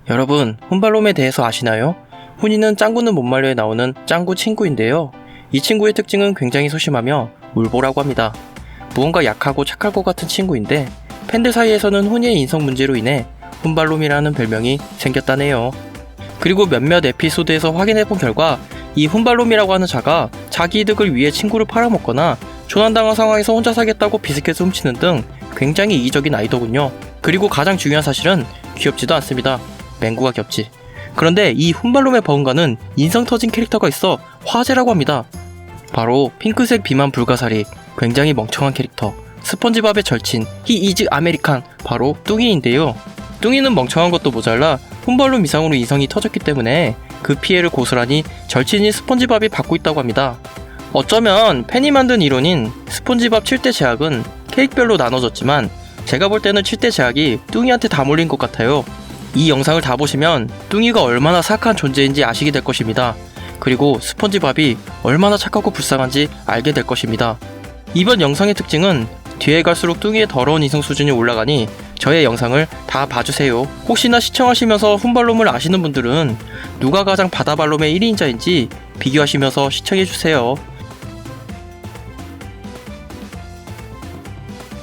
여러분, 훈발롬에 대해서 아시나요? 훈이는 짱구는 못 말려에 나오는 짱구 친구인데요. 이 친구의 특징은 굉장히 소심하며 울보라고 합니다. 무언가 약하고 착할 것 같은 친구인데 팬들 사이에서는 훈이의 인성 문제로 인해 훈발롬이라는 별명이 생겼다네요. 그리고 몇몇 에피소드에서 확인해본 결과 이 훈발롬이라고 하는 자가 자기 이득을 위해 친구를 팔아먹거나 조난당한 상황에서 혼자 살겠다고 비스켓을 훔치는 등 굉장히 이기적인 아이더군요. 그리고 가장 중요한 사실은 귀엽지도 않습니다. 맹구가 귀엽지. 그런데 이 훈발롬의 버금가는 인성 터진 캐릭터가 있어 화제라고 합니다. 바로 핑크색 비만 불가사리, 굉장히 멍청한 캐릭터, 스펀지밥의 절친, 히 이즈 아메리칸, 바로 뚱이인데요. 뚱이는 멍청한 것도 모자라 훈발롬 이상으로 인성이 터졌기 때문에 그 피해를 고스란히 절친인 스펀지밥이 받고 있다고 합니다. 어쩌면 팬이 만든 이론인 스펀지밥 7대 제약은 캐릭별로 나눠졌지만 제가 볼 때는 7대 제약이 뚱이한테 다 몰린 것 같아요. 이 영상을 다 보시면 뚱이가 얼마나 사악한 존재인지 아시게 될 것입니다. 그리고 스펀지밥이 얼마나 착하고 불쌍한지 알게 될 것입니다. 이번 영상의 특징은 뒤에 갈수록 뚱이의 더러운 인성 수준이 올라가니 저의 영상을 다 봐주세요. 혹시나 시청하시면서 훈발롬을 아시는 분들은 누가 가장 바다발롬의 1인자인지 비교하시면서 시청해주세요.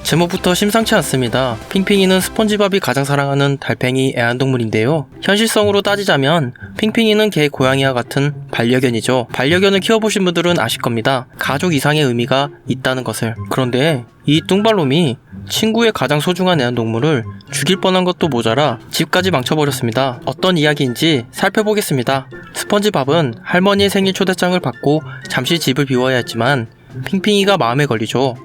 제목부터 심상치 않습니다. 핑핑이는 스펀지밥이 가장 사랑하는 달팽이 애완동물인데요. 현실성으로 따지자면 핑핑이는 개 고양이와 같은 반려견이죠. 반려견을 키워보신 분들은 아실 겁니다. 가족 이상의 의미가 있다는 것을. 그런데 이 뚱발롬이 친구의 가장 소중한 애완동물을 죽일 뻔한 것도 모자라 집까지 망쳐버렸습니다. 어떤 이야기인지 살펴보겠습니다. 스펀지밥은 할머니의 생일 초대장을 받고 잠시 집을 비워야 했지만 핑핑이가 마음에 걸리죠.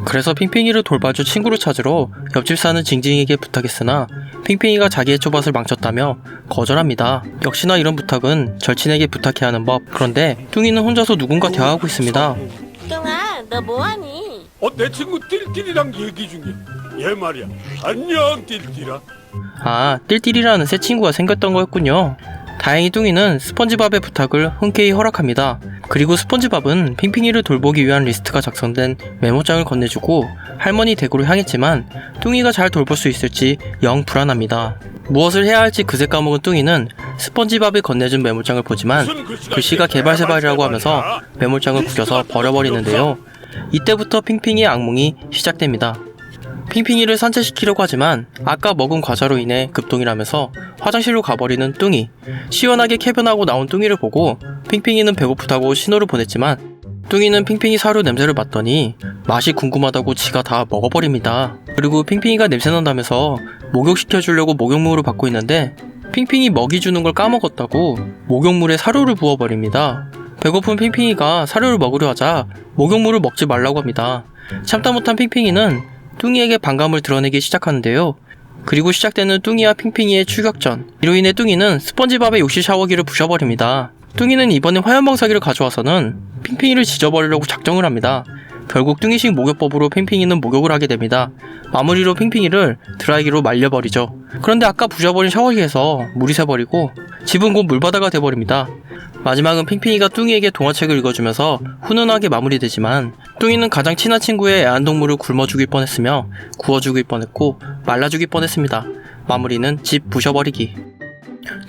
그래서 핑핑이를 돌봐줄 친구를 찾으러 옆집 사는 징징이에게 부탁했으나 핑핑이가 자기의 초밭을 망쳤다며 거절합니다. 역시나 이런 부탁은 절친에게 부탁해야 하는 법. 그런데 뚱이는 혼자서 누군가 대화하고 있습니다. 뚱아, 너 뭐하니? 내 친구 띨띨이랑 얘기 중이야. 얘 말이야. 안녕 띨띨아. 아, 띨띨이라는 새 친구가 생겼던 거였군요. 다행히 뚱이는 스펀지밥의 부탁을 흔쾌히 허락합니다. 그리고 스펀지밥은 핑핑이를 돌보기 위한 리스트가 작성된 메모장을 건네주고 할머니 댁으로 향했지만 뚱이가 잘 돌볼 수 있을지 영 불안합니다. 무엇을 해야 할지 그새 까먹은 뚱이는 스펀지밥이 건네준 메모장을 보지만 글씨가 개발세발이라고 하면서 메모장을 구겨서 버려버리는데요. 이때부터 핑핑이의 악몽이 시작됩니다. 핑핑이를 산책시키려고 하지만 아까 먹은 과자로 인해 급동이라면서 화장실로 가버리는 뚱이. 시원하게 쾌변하고 나온 뚱이를 보고 핑핑이는 배고프다고 신호를 보냈지만 뚱이는 핑핑이 사료 냄새를 맡더니 맛이 궁금하다고 지가 다 먹어버립니다. 그리고 핑핑이가 냄새난다면서 목욕시켜주려고 목욕물을 받고 있는데 핑핑이 먹이 주는 걸 까먹었다고 목욕물에 사료를 부어버립니다. 배고픈 핑핑이가 사료를 먹으려 하자 목욕물을 먹지 말라고 합니다. 참다 못한 핑핑이는 뚱이에게 반감을 드러내기 시작하는데요. 그리고 시작되는 뚱이와 핑핑이의 추격전. 이로 인해 뚱이는 스펀지밥의 욕실 샤워기를 부셔버립니다. 뚱이는 이번에 화염방사기를 가져와서는 핑핑이를 지져버리려고 작정을 합니다. 결국 뚱이식 목욕법으로 핑핑이는 목욕을 하게 됩니다. 마무리로 핑핑이를 드라이기로 말려버리죠. 그런데 아까 부셔버린 샤워기에서 물이 새버리고 집은 곧 물바다가 돼버립니다. 마지막은 핑핑이가 뚱이에게 동화책을 읽어주면서 훈훈하게 마무리되지만 뚱이는 가장 친한 친구의 애완동물을 굶어 죽일 뻔했으며 구워 죽일 뻔했고 말라 죽일 뻔했습니다. 마무리는 집 부셔버리기.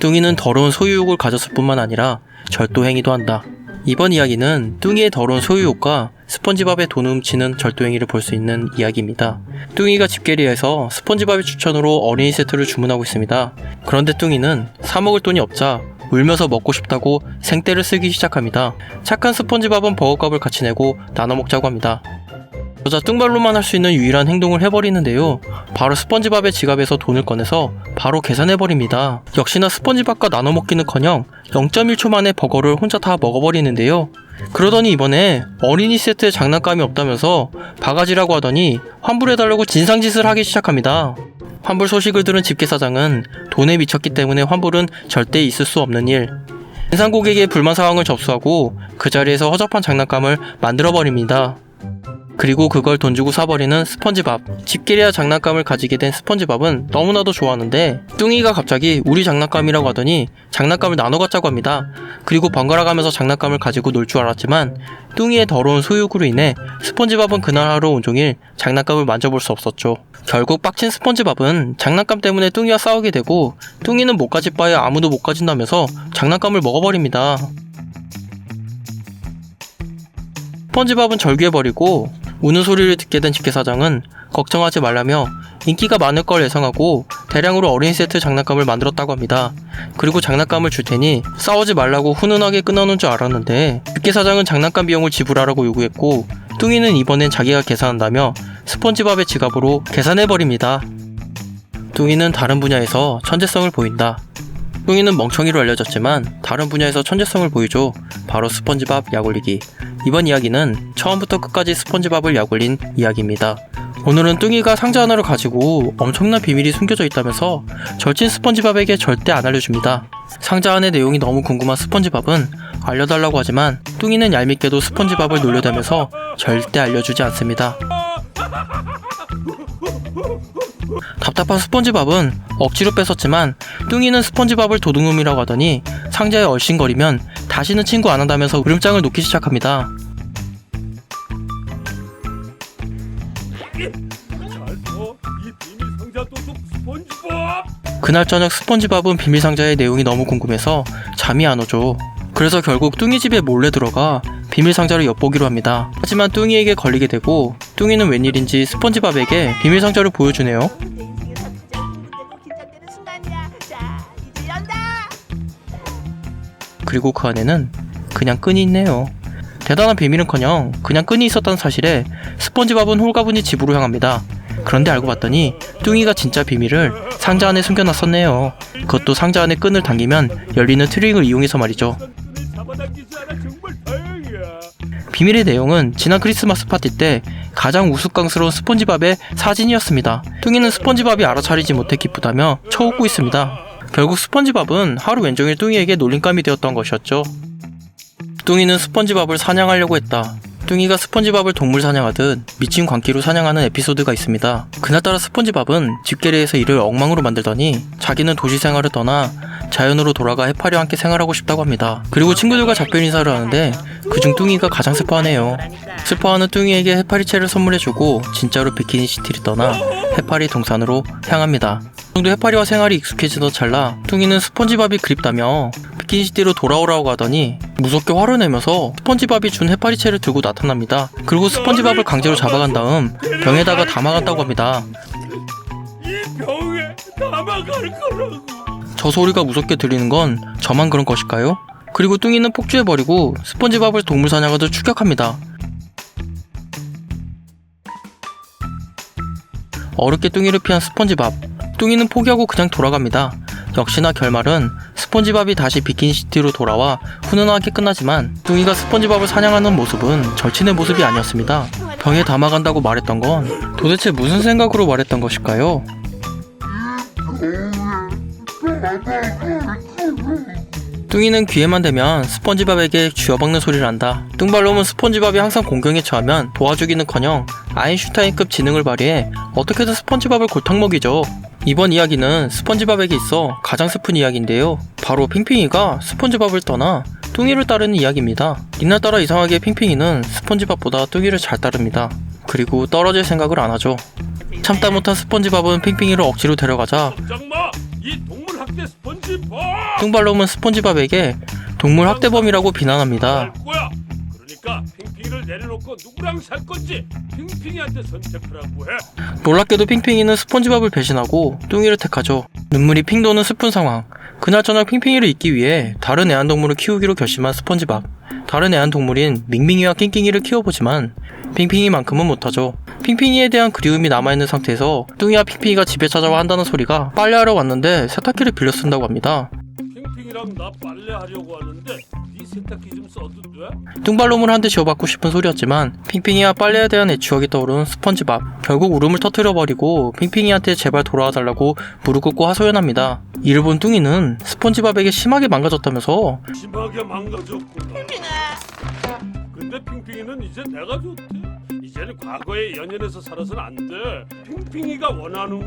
뚱이는 더러운 소유욕을 가졌을 뿐만 아니라 절도행위도 한다. 이번 이야기는 뚱이의 더러운 소유욕과 스펀지밥의 돈을 훔치는 절도행위를 볼 수 있는 이야기입니다. 뚱이가 집게리에서 스펀지밥의 추천으로 어린이 세트를 주문하고 있습니다. 그런데 뚱이는 사 먹을 돈이 없자 울면서 먹고 싶다고 생떼를 쓰기 시작합니다. 착한 스펀지밥은 버거값을 같이 내고 나눠 먹자고 합니다. 여자 뚱발로만 할 수 있는 유일한 행동을 해버리는데요. 바로 스펀지밥의 지갑에서 돈을 꺼내서 바로 계산해버립니다. 역시나 스펀지밥과 나눠 먹기는커녕 0.1초 만에 버거를 혼자 다 먹어버리는데요. 그러더니 이번에 어린이 세트에 장난감이 없다면서 바가지라고 하더니 환불해달라고 진상짓을 하기 시작합니다. 환불 소식을 들은 집게사장은 돈에 미쳤기 때문에 환불은 절대 있을 수 없는 일. 진상 고객의 불만 사항을 접수하고 그 자리에서 허접한 장난감을 만들어버립니다. 그리고 그걸 돈 주고 사버리는 스펀지밥. 집게리와 장난감을 가지게 된 스펀지밥은 너무나도 좋아하는데 뚱이가 갑자기 우리 장난감이라고 하더니 장난감을 나눠 갖자고 합니다. 그리고 번갈아 가면서 장난감을 가지고 놀 줄 알았지만 뚱이의 더러운 소유구로 인해 스펀지밥은 그날 하루 온종일 장난감을 만져볼 수 없었죠. 결국 빡친 스펀지밥은 장난감 때문에 뚱이와 싸우게 되고 뚱이는 못 가질 바에 아무도 못 가진다면서 장난감을 먹어버립니다. 스펀지밥은 절규해버리고 우는 소리를 듣게 된 집게사장은 걱정하지 말라며 인기가 많을 걸 예상하고 대량으로 어린이 세트 장난감을 만들었다고 합니다. 그리고 장난감을 줄 테니 싸우지 말라고 훈훈하게 끊어놓은 줄 알았는데 집게사장은 장난감 비용을 지불하라고 요구했고 뚱이는 이번엔 자기가 계산한다며 스펀지밥의 지갑으로 계산해버립니다. 뚱이는 다른 분야에서 천재성을 보인다. 뚱이는 멍청이로 알려졌지만 다른 분야에서 천재성을 보이죠. 바로 스펀지밥 약올리기. 이번 이야기는 처음부터 끝까지 스펀지밥을 약올린 이야기입니다. 오늘은 뚱이가 상자 하나를 가지고 엄청난 비밀이 숨겨져 있다면서 절친 스펀지밥에게 절대 안 알려줍니다. 상자 안의 내용이 너무 궁금한 스펀지밥은 알려달라고 하지만 뚱이는 얄밉게도 스펀지밥을 놀려대면서 절대 알려주지 않습니다. 답답한 스펀지밥은 억지로 뺏었지만 뚱이는 스펀지밥을 도둑놈이라고 하더니 상자에 얼씬거리면 다시는 친구 안 한다면서 으름장을 놓기 시작합니다. 이 비밀 상자 도둑 스펀지밥. 그날 저녁 스펀지밥은 비밀 상자의 내용이 너무 궁금해서 잠이 안 오죠. 그래서 결국 뚱이 집에 몰래 들어가 비밀 상자를 엿보기로 합니다. 하지만 뚱이에게 걸리게 되고 뚱이는 웬일인지 스펀지밥에게 비밀 상자를 보여주네요. 긴장되는 순간이야. 자, 이제 연다. 그리고 그 안에는 그냥 끈이 있네요. 대단한 비밀은커녕 그냥 끈이 있었다는 사실에 스펀지밥은 홀가분히 집으로 향합니다. 그런데 알고 봤더니 뚱이가 진짜 비밀을 상자 안에 숨겨놨었네요. 그것도 상자 안에 끈을 당기면 열리는 트릭을 이용해서 말이죠. 끈을 잡아당기지 않아 정말 다행이야. 비밀의 내용은 지난 크리스마스 파티 때 가장 우스꽝스러운 스펀지밥의 사진이었습니다. 뚱이는 스펀지밥이 알아차리지 못해 기쁘다며 쳐웃고 있습니다. 결국 스펀지밥은 하루 왼종일 뚱이에게 놀림감이 되었던 것이었죠. 뚱이는 스펀지밥을 사냥하려고 했다. 뚱이가 스펀지밥을 동물 사냥하듯 미친 광기로 사냥하는 에피소드가 있습니다. 그날따라 스펀지밥은 집게리에서 일을 엉망으로 만들더니 자기는 도시 생활을 떠나 자연으로 돌아가 해파리와 함께 생활하고 싶다고 합니다. 그리고 친구들과 작별 인사를 하는데 그중 뚱이가 가장 슬퍼하네요. 슬퍼하는 뚱이에게 해파리채를 선물해주고 진짜로 비키니시티를 떠나 해파리 동산으로 향합니다. 그 정도 해파리와 생활이 익숙해지던 찰나 뚱이는 스펀지밥이 그립다며 비키니시티로 돌아오라고 하더니 무섭게 화를 내면서 스펀지밥이 준 해파리채를 들고 나타납니다. 그리고 스펀지밥을 강제로 잡아간 다음 병에다가 담아간다고 합니다. 이 병에 담아갈 거라고. 저 소리가 무섭게 들리는 건 저만 그런 것일까요? 그리고 뚱이는 폭주해버리고 스펀지밥을 동물 사냥하듯 추격합니다. 어렵게 뚱이를 피한 스펀지밥. 뚱이는 포기하고 그냥 돌아갑니다. 역시나 결말은 스펀지밥이 다시 비키니시티로 돌아와 훈훈하게 끝나지만 뚱이가 스펀지밥을 사냥하는 모습은 절친의 모습이 아니었습니다. 병에 담아간다고 말했던 건 도대체 무슨 생각으로 말했던 것일까요? 뚱이는 귀에만 대면 스펀지밥에게 쥐어박는 소리를 한다. 뚱발놈은 스펀지밥이 항상 공경에 처하면 도와주기는커녕 아인슈타인급 지능을 발휘해 어떻게든 스펀지밥을 골탕 먹이죠. 이번 이야기는 스펀지밥에게 있어 가장 슬픈 이야기인데요. 바로 핑핑이가 스펀지밥을 떠나 뚱이를 따르는 이야기입니다. 이날따라 이상하게 핑핑이는 스펀지밥보다 뚱이를 잘 따릅니다. 그리고 떨어질 생각을 안 하죠. 참다 못한 스펀지밥은 핑핑이를 억지로 데려가자 깜짝마. 이 동물 학대 스펀지밥. 뚱발놈은 스펀지밥에게 동물 학대범이라고 비난합니다. 할 거야. 그러니까 핑핑이를 내려놓고 누구랑 살 건지 핑핑이한테 선택하라고 해. 놀랍게도 핑핑이는 스펀지밥을 배신하고 뚱이를 택하죠. 눈물이 핑 도는 슬픈 상황. 그날 저녁 핑핑이를 잊기 위해 다른 애완동물을 키우기로 결심한 스펀지밥. 다른 애완동물인 밍밍이와 낑낑이를 키워보지만 핑핑이만큼은 못하죠. 핑핑이에 대한 그리움이 남아있는 상태에서 뚱이와 핑핑이가 집에 찾아와 한다는 소리가 빨래하러 왔는데 세탁기를 빌려 쓴다고 합니다. 핑핑이랑 나 빨래하려고 하는데 네 세탁기 좀 써도 돼? 뚱발놈을 한 대 쥐어받고 싶은 소리였지만 핑핑이와 빨래에 대한 애추억이 떠오른 스펀지밥. 결국 울음을 터뜨려버리고 핑핑이한테 제발 돌아와달라고 무릎 꿇고 하소연합니다. 이를 본 뚱이는 스펀지밥에게 심하게 망가졌다면서 심하게 망가졌구나. 핑핑아. 근데 핑핑이는 이제 내가 좋대. 이제 이제는 과거의 연연에서 살아서는 안 돼. 핑핑이가 원하는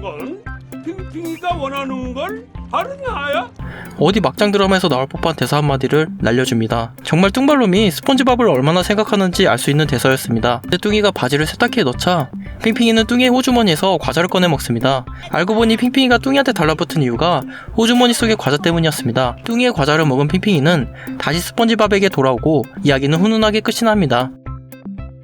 건 바로 나야. 어디 막장 드라마에서 나올 법한 대사 한마디를 날려줍니다. 정말 뚱발놈이 스폰지밥을 얼마나 생각하는지 알 수 있는 대사였습니다. 근데 뚱이가 바지를 세탁기에 넣자 핑핑이는 뚱이의 호주머니에서 과자를 꺼내 먹습니다. 알고 보니 핑핑이가 뚱이한테 달라붙은 이유가 호주머니 속의 과자 때문이었습니다. 뚱이의 과자를 먹은 핑핑이는 다시 스폰지밥에게 돌아오고 이야기는 훈훈하게 끝이 납니다.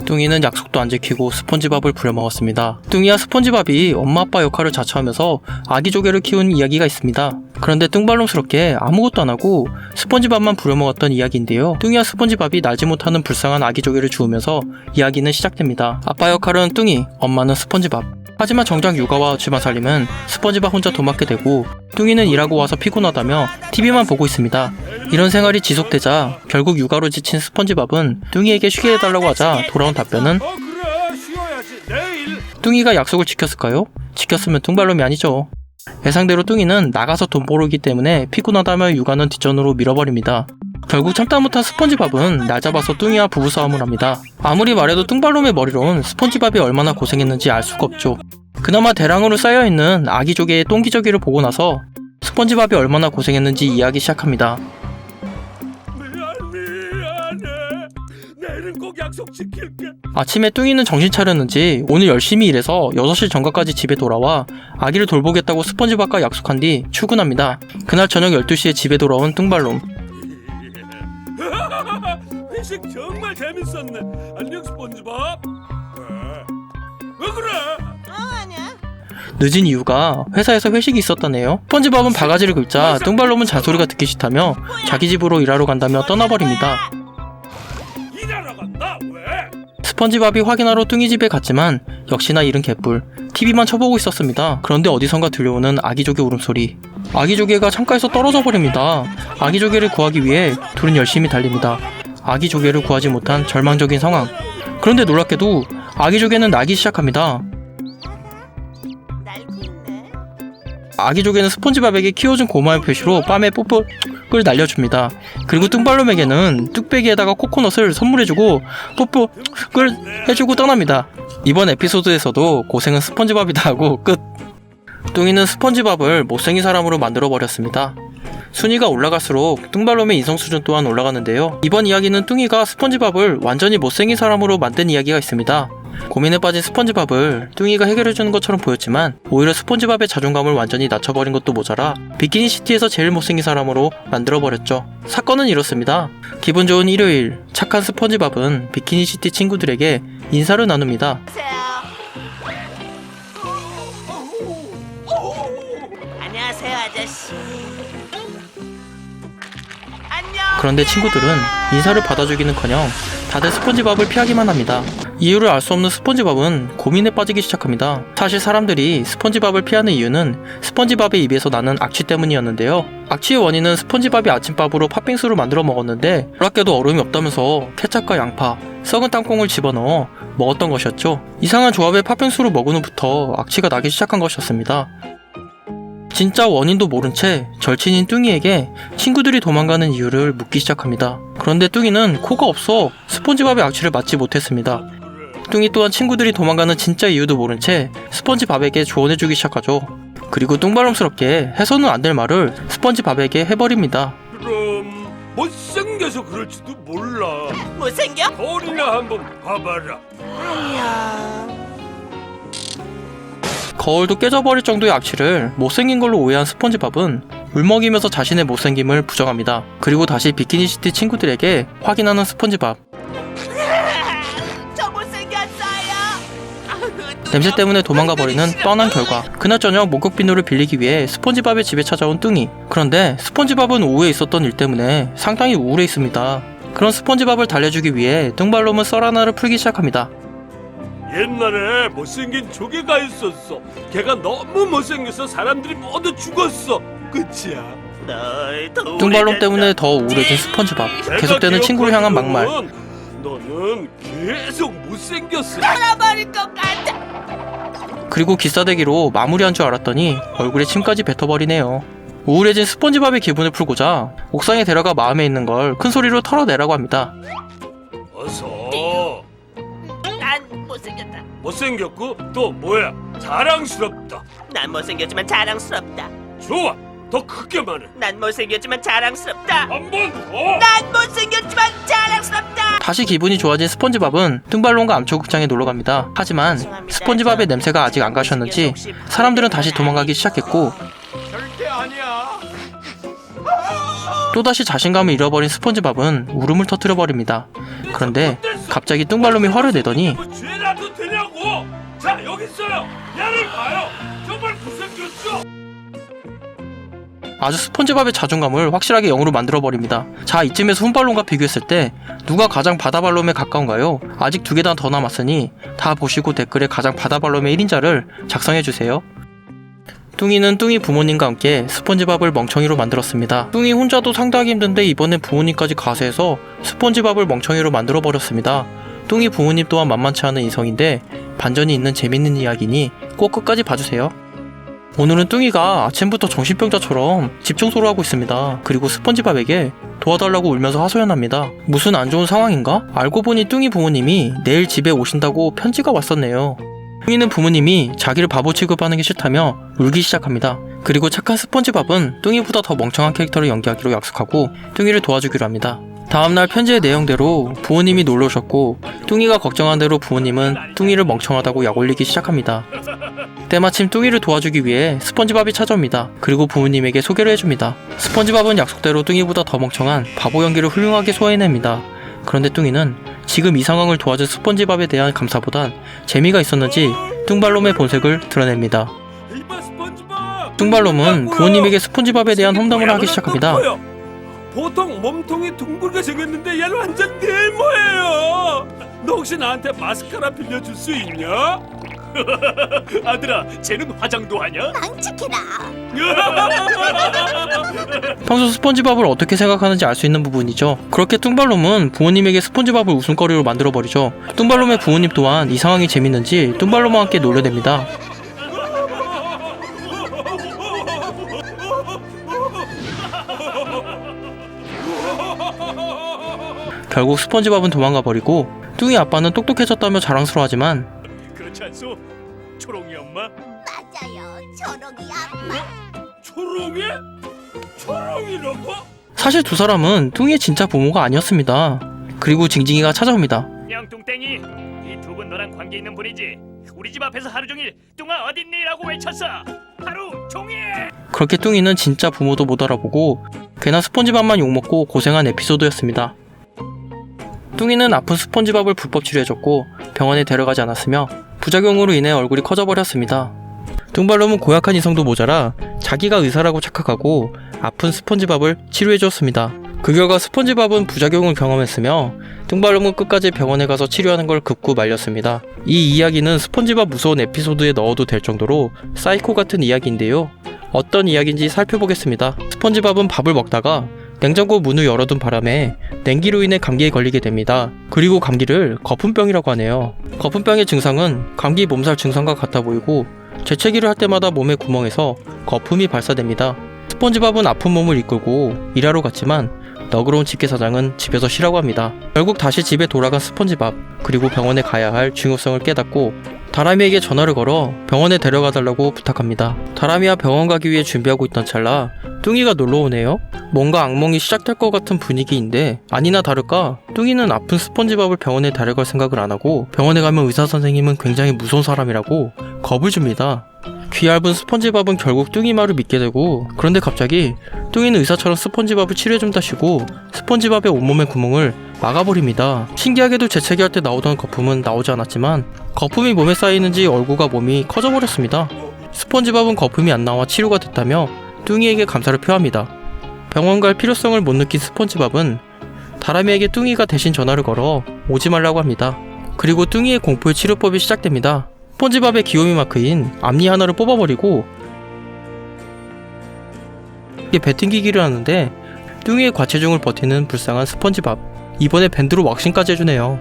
뚱이는 약속도 안 지키고 스폰지밥을 부려먹었습니다. 뚱이와 스폰지밥이 엄마 아빠 역할을 자처하면서 아기 조개를 키운 이야기가 있습니다. 그런데 뚱발놈스럽게 아무것도 안 하고 스폰지밥만 부려먹었던 이야기인데요. 뚱이와 스폰지밥이 날지 못하는 불쌍한 아기 조개를 주우면서 이야기는 시작됩니다. 아빠 역할은 뚱이, 엄마는 스폰지밥. 하지만 정작 육아와 집안 살림은 스폰지밥 혼자 도맡게 되고 뚱이는 일하고 와서 피곤하다며 TV만 보고 있습니다. 이런 생활이 지속되자 결국 육아로 지친 스폰지밥은 뚱이에게 쉬게 해달라고 하자 돌아온 답변은 그래 쉬어야지 내일. 뚱이가 약속을 지켰을까요? 지켰으면 뚱발놈이 아니죠. 예상대로 뚱이는 나가서 돈 벌기 때문에 피곤하다며 육아는 뒷전으로 밀어버립니다. 결국 참다 못한 스폰지밥은 날 잡아서 뚱이와 부부싸움을 합니다. 아무리 말해도 뚱발놈의 머리론 스폰지밥이 얼마나 고생했는지 알 수가 없죠. 그나마 대량으로 쌓여있는 아기 조개의 똥기저귀를 보고 나서 스폰지밥이 얼마나 고생했는지 이야기 시작합니다. 미안해. 내일은 꼭 약속 지킬게. 아침에 뚱이는 정신 차렸는지 오늘 열심히 일해서 6시 전까지 집에 돌아와 아기를 돌보겠다고 스폰지밥과 약속한 뒤 출근합니다. 그날 저녁 12시에 집에 돌아온 뚱발놈. 회식 정말 재밌었네. 안녕 스폰지밥. 왜 그래? 아니야. 늦은 이유가 회사에서 회식이 있었다네요. 스폰지밥은 바가지를 긁자 뚱발놈은 잔소리가 듣기 싫다며 자기 집으로 일하러 간다며 떠나버립니다. 일하러 간다. 왜? 스폰지밥이 확인하러 뚱이 집에 갔지만 역시나 일은 개뿔. TV만 쳐보고 있었습니다. 그런데 어디선가 들려오는 아기 조개 울음소리. 아기 조개가 창가에서 떨어져 버립니다. 아기 조개를 구하기 위해 둘은 열심히 달립니다. 아기 조개를 구하지 못한 절망적인 상황. 그런데 놀랍게도 아기 조개는 나기 시작합니다. 날고 있네. 아기 조개는 스폰지밥에게 키워준 고마움의 표시로 뺨에 뽀뽀를 날려줍니다. 그리고 뚱발놈에게는 뚝배기에다가 코코넛을 선물해주고 뽀뽀를 해주고 떠납니다. 이번 에피소드에서도 고생은 스폰지밥이다 하고 끝. 뚱이는 스폰지밥을 못생긴 사람으로 만들어버렸습니다. 순위가 올라갈수록 뚱발놈의 인성 수준 또한 올라가는데요. 이번 이야기는 뚱이가 스폰지밥을 완전히 못생긴 사람으로 만든 이야기가 있습니다. 고민에 빠진 스폰지밥을 뚱이가 해결해주는 것처럼 보였지만 오히려 스폰지밥의 자존감을 완전히 낮춰버린 것도 모자라 비키니시티에서 제일 못생긴 사람으로 만들어버렸죠. 사건은 이렇습니다. 기분 좋은 일요일, 착한 스폰지밥은 비키니시티 친구들에게 인사를 나눕니다. 안녕하세요, 아저씨. 안녕. 그런데 친구들은 인사를 받아주기는커녕 다들 스폰지밥을 피하기만 합니다. 이유를 알 수 없는 스폰지밥은 고민에 빠지기 시작합니다. 사실 사람들이 스폰지밥을 피하는 이유는 스폰지밥의 입에서 나는 악취 때문이었는데요. 악취의 원인은 스폰지밥이 아침밥으로 팥빙수를 만들어 먹었는데 놀랍게도 얼음이 없다면서 케첩과 양파, 썩은 땅콩을 집어넣어 먹었던 것이었죠. 이상한 조합의 팥빙수를 먹은 후부터 악취가 나기 시작한 것이었습니다. 진짜 원인도 모른 채 절친인 뚱이에게 친구들이 도망가는 이유를 묻기 시작합니다. 그런데 뚱이는 코가 없어 스폰지밥의 악취를 맡지 못했습니다. 뚱이 또한 친구들이 도망가는 진짜 이유도 모른 채 스폰지밥에게 조언해주기 시작하죠. 그리고 뚱바람스럽게 해서는 안 될 말을 스폰지밥에게 해버립니다. 그럼 못생겨서 그럴지도 몰라. 못생겨? 거울이나 한번 봐봐라. 아니야. 거울도 깨져버릴 정도의 악취를 못생긴 걸로 오해한 스폰지밥은 울먹이면서 자신의 못생김을 부정합니다. 그리고 다시 비키니시티 친구들에게 확인하는 스폰지밥. 저 못생겼어요. 냄새 때문에 도망가버리는 뻔한 결과. 그날 저녁 목욕 비누를 빌리기 위해 스폰지밥의 집에 찾아온 뚱이. 그런데 스폰지밥은 오후에 있었던 일 때문에 상당히 우울해 있습니다. 그런 스폰지밥을 달래주기 위해 뚱발놈은 썰 하나를 풀기 시작합니다. 옛날에 못생긴 조개가 있었어. 걔가 너무 못생겨서 사람들이 모두 죽었어. 끝이야. 뚱발놈 때문에 더 우울해진 스폰지밥. 계속되는 친구를 향한 막말. 너는 계속 못생겼어. 돌아버릴 것 같아. 그리고 기싸대기로 마무리한 줄 알았더니 얼굴에 침까지 뱉어버리네요. 우울해진 스폰지밥의 기분을 풀고자 옥상에 데려가 마음에 있는 걸 큰 소리로 털어내라고 합니다. 어서. 난 못생겼어. 못생겼고 또 뭐야? 자랑스럽다. 난 못생겼지만 자랑스럽다. 좋아. 더 크게 말해. 난 못생겼지만 자랑스럽다. 한 번 더. 난 못생겼지만 자랑스럽다. 다시 기분이 좋아진 스펀지밥은 뚱발론과 암초극장에 놀러갑니다. 하지만 스펀지밥의 냄새가 아직 안 가셨는지 사람들은 다시 도망가기 시작했고, 절대 아니야. 또다시 자신감을 잃어버린 스펀지밥은 울음을 터뜨려버립니다. 그런데 갑자기 뚱발놈이 화를 내더니 뭐 죄라도 되냐고. 자, 여기 있어요. 얘를 봐요. 정말 못생겼죠? 아주 스펀지밥의 자존감을 확실하게 0으로 만들어버립니다. 자, 이쯤에서 훈발론과 비교했을 때 누가 가장 바다발롬에 가까운가요? 아직 2개 더 남았으니 다 보시고 댓글에 가장 바다발롬의 1인자를 작성해주세요. 뚱이는 뚱이 부모님과 함께 스펀지밥을 멍청이로 만들었습니다. 뚱이 혼자도 상당히 힘든데 이번엔 부모님까지 가세해서 스펀지밥을 멍청이로 만들어버렸습니다. 뚱이 부모님 또한 만만치 않은 이성인데 반전이 있는 재밌는 이야기니 꼭 끝까지 봐주세요. 오늘은 뚱이가 아침부터 정신병자처럼 집 청소를 하고 있습니다. 그리고 스펀지밥에게 도와달라고 울면서 하소연합니다. 무슨 안 좋은 상황인가? 알고 보니 뚱이 부모님이 내일 집에 오신다고 편지가 왔었네요. 뚱이는 부모님이 자기를 바보 취급하는 게 싫다며 울기 시작합니다. 그리고 착한 스펀지밥은 뚱이보다 더 멍청한 캐릭터를 연기하기로 약속하고 뚱이를 도와주기로 합니다. 다음날 편지의 내용대로 부모님이 놀러 오셨고 뚱이가 걱정한 대로 부모님은 뚱이를 멍청하다고 약올리기 시작합니다. 때마침 뚱이를 도와주기 위해 스펀지밥이 찾아옵니다. 그리고 부모님에게 소개를 해줍니다. 스펀지밥은 약속대로 뚱이보다 더 멍청한 바보 연기를 훌륭하게 소화해냅니다. 그런데 뚱이는 지금 이 상황을 도와준 스펀지밥에 대한 감사보단 재미가 있었는지 뚱발놈의 본색을 드러냅니다. 이봐 스펀지밥. 뚱발놈은 부모님에게 스펀지밥에 대한 험담을 하기 시작합니다. 보통 몸통이 둥글게 생겼는데 얘는 완전 네모예요. 너 혹시 나한테 마스카라 빌려줄 수 있냐? 아들아, 쟤는 화장도 하냐? 망치키라. 평소 스펀지밥을 어떻게 생각하는지 알 수 있는 부분이죠. 그렇게 뚱발놈은 부모님에게 스펀지밥을 웃음거리로 만들어버리죠. 뚱발놈의 부모님 또한 이 상황이 재밌는지 뚱발놈과 함께 놀려댑니다. 결국 스펀지밥은 도망가버리고 뚱이 아빠는 똑똑해졌다며 자랑스러워하지만 그렇지 않소? 초롱이 엄마? 맞아요. 초롱이 아빠. 초롱이? 초롱이라고? 사실 두 사람은 뚱이의 진짜 부모가 아니었습니다. 그리고 징징이가 찾아옵니다. 냥뚱땡이, 이 두 분 너랑 관계 있는 분이지? 우리 집 앞에서 하루 종일 뚱아 어딨니? 라고 외쳤어. 하루 종일. 그렇게 뚱이는 진짜 부모도 못 알아보고 괜한 스펀지밥만 욕먹고 고생한 에피소드였습니다. 뚱이는 아픈 스펀지밥을 불법 치료해줬고 병원에 데려가지 않았으며 부작용으로 인해 얼굴이 커져버렸습니다. 뚱발놈은 고약한 이성도 모자라 자기가 의사라고 착각하고 아픈 스펀지밥을 치료해줬습니다. 그 결과 스펀지밥은 부작용을 경험했으며 뚱발놈은 끝까지 병원에 가서 치료하는 걸 급구 말렸습니다. 이 이야기는 스펀지밥 무서운 에피소드에 넣어도 될 정도로 사이코 같은 이야기인데요. 어떤 이야기인지 살펴보겠습니다. 스펀지밥은 밥을 먹다가 냉장고 문을 열어둔 바람에 냉기로 인해 감기에 걸리게 됩니다. 그리고 감기를 거품병이라고 하네요. 거품병의 증상은 감기 몸살 증상과 같아 보이고 재채기를 할 때마다 몸의 구멍에서 거품이 발사됩니다. 스펀지밥은 아픈 몸을 이끌고 일하러 갔지만 너그러운 집게사장은 집에서 쉬라고 합니다. 결국 다시 집에 돌아간 스펀지밥, 그리고 병원에 가야 할 중요성을 깨닫고 다람이에게 전화를 걸어 병원에 데려가달라고 부탁합니다. 다람이와 병원 가기 위해 준비하고 있던 찰나 뚱이가 놀러오네요. 뭔가 악몽이 시작될 것 같은 분위기인데 아니나 다를까 뚱이는 아픈 스펀지밥을 병원에 데려갈 생각을 안 하고 병원에 가면 의사선생님은 굉장히 무서운 사람이라고 겁을 줍니다. 귀 얇은 스펀지밥은 결국 뚱이 말을 믿게 되고, 그런데 갑자기 뚱이는 의사처럼 스펀지밥을 치료해준다시고 스펀지밥의 온몸의 구멍을 막아버립니다. 신기하게도 재채기할 때 나오던 거품은 나오지 않았지만 거품이 몸에 쌓이는지 얼굴과 몸이 커져버렸습니다. 스펀지밥은 거품이 안 나와 치료가 됐다며 뚱이에게 감사를 표합니다. 병원 갈 필요성을 못 느낀 스펀지밥은 다람이에게 뚱이가 대신 전화를 걸어 오지 말라고 합니다. 그리고 뚱이의 공포의 치료법이 시작됩니다. 스펀지밥의 귀요미 마크인 앞니 하나를 뽑아버리고 이게 뱉팅기기를 하는데 뚱이의 과체중을 버티는 불쌍한 스펀지밥, 이번에 밴드로 왁싱까지 해주네요.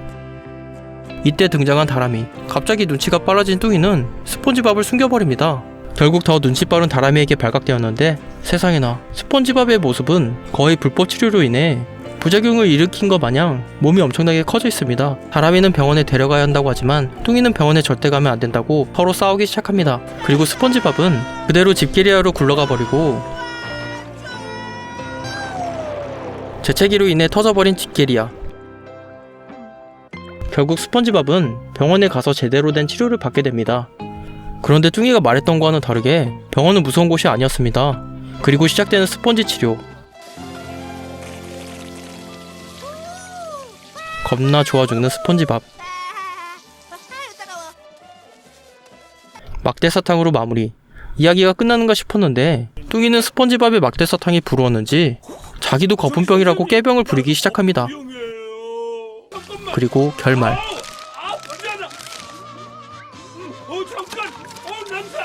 이때 등장한 다람이, 갑자기 눈치가 빨라진 뚱이는 스펀지밥을 숨겨버립니다. 결국 더 눈치 빠른 다람이에게 발각되었는데 세상에나 스펀지밥의 모습은 거의 불법 치료로 인해 부작용을 일으킨 것 마냥 몸이 엄청나게 커져 있습니다. 다람이는 병원에 데려가야 한다고 하지만 뚱이는 병원에 절대 가면 안 된다고 서로 싸우기 시작합니다. 그리고 스펀지밥은 그대로 집게리아로 굴러가 버리고 재채기로 인해 터져버린 집게리아. 결국 스펀지밥은 병원에 가서 제대로 된 치료를 받게 됩니다. 그런데 뚱이가 말했던 거와는 다르게 병원은 무서운 곳이 아니었습니다. 그리고 시작되는 스펀지 치료. 겁나 좋아 죽는 스펀지밥. 막대사탕으로 마무리. 이야기가 끝나는가 싶었는데 뚱이는 스펀지밥의 막대사탕이 부러웠는지 자기도 거품병이라고 깨병을 부리기 시작합니다. 그리고 결말. 잠깐! 냄새!